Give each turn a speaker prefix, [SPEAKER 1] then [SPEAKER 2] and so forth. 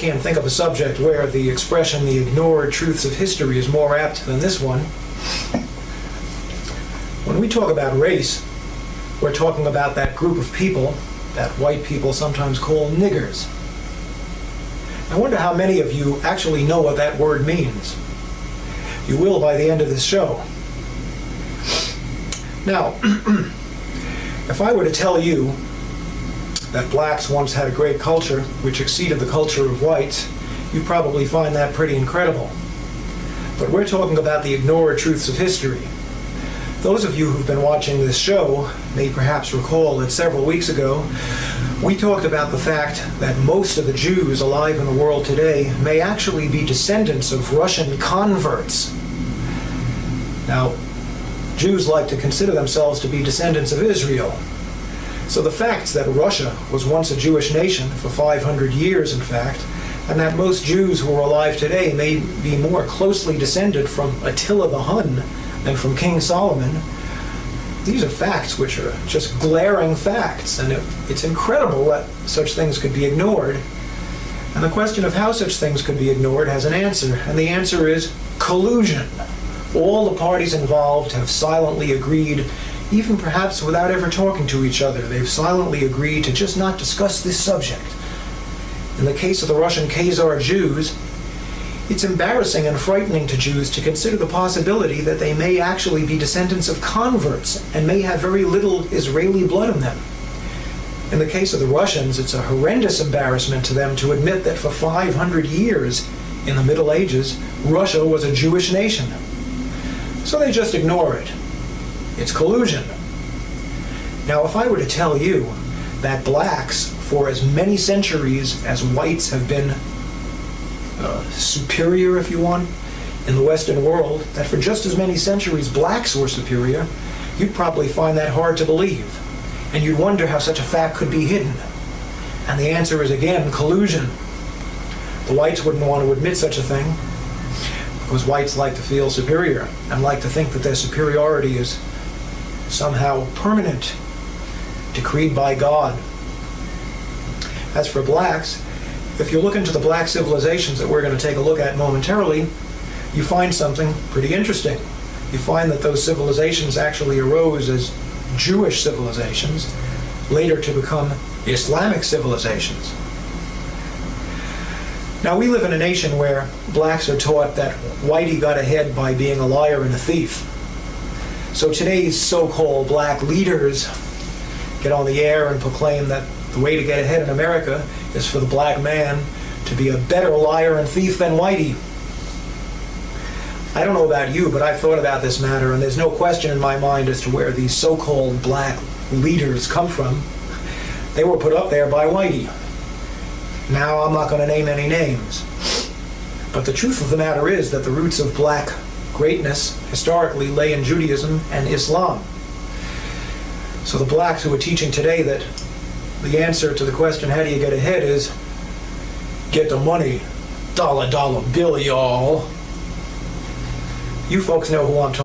[SPEAKER 1] can't think of a subject where the expression "the ignored truths of history" is more apt than this one. When we talk about race, we're talking about that group of people that white people sometimes call niggers. I wonder how many of you actually know what that word means. You will by the end of this show. Now, if I were to tell you that blacks once had a great culture which exceeded the culture of whites, you'd probably find that pretty incredible. But we're talking about the ignored truths of history. Those of you who've been watching this show may perhaps recall that several weeks ago we talked about the fact that most of the Jews alive in the world today may actually be descendants of Russian converts. Now, Jews like to consider themselves to be descendants of Israel. So the facts that Russia was once a Jewish nation for 500 years, in fact, and that most Jews who are alive today may be more closely descended from Attila the Hun than from King Solomon, these are facts which are just glaring facts, and it's incredible that such things could be ignored. And the question of how such things could be ignored has an answer, and the answer is collusion. All the parties involved have silently agreed, even perhaps without ever talking to each other, they've silently agreed to just not discuss this subject. In the case of the Russian Khazar Jews, it's embarrassing and frightening to Jews to consider the possibility that they may actually be descendants of converts and may have very little Israeli blood in them. In the case of the Russians, it's a horrendous embarrassment to them to admit that for 500 years in the Middle Ages, Russia was a Jewish nation. So they just ignore it. It's collusion. Now, if I were to tell you that blacks, for as many centuries as whites have been superior, if you want, in the Western world, that for just as many centuries blacks were superior, you'd probably find that hard to believe. And you'd wonder how such a fact could be hidden. And the answer is, again, collusion. The whites wouldn't want to admit such a thing, because whites like to feel superior and like to think that their superiority is somehow permanent, decreed by God. As for blacks, if you look into the black civilizations that we're going to take a look at momentarily, you find something pretty interesting. You find that those civilizations actually arose as Jewish civilizations, later to become Islamic civilizations. Now, we live in a nation where blacks are taught that whitey got ahead by being a liar and a thief. So today's so-called black leaders get on the air and proclaim that the way to get ahead in America is for the black man to be a better liar and thief than whitey. I don't know about you, but I've thought about this matter, and there's no question in my mind as to where these so-called black leaders come from. They were put up there by whitey. Now, I'm not going to name any names. But the truth of the matter is that the roots of black greatness historically lay in Judaism and Islam. So the blacks who are teaching today that the answer to the question, how do you get ahead, is get the money, dollar bill, y'all. You folks know who I'm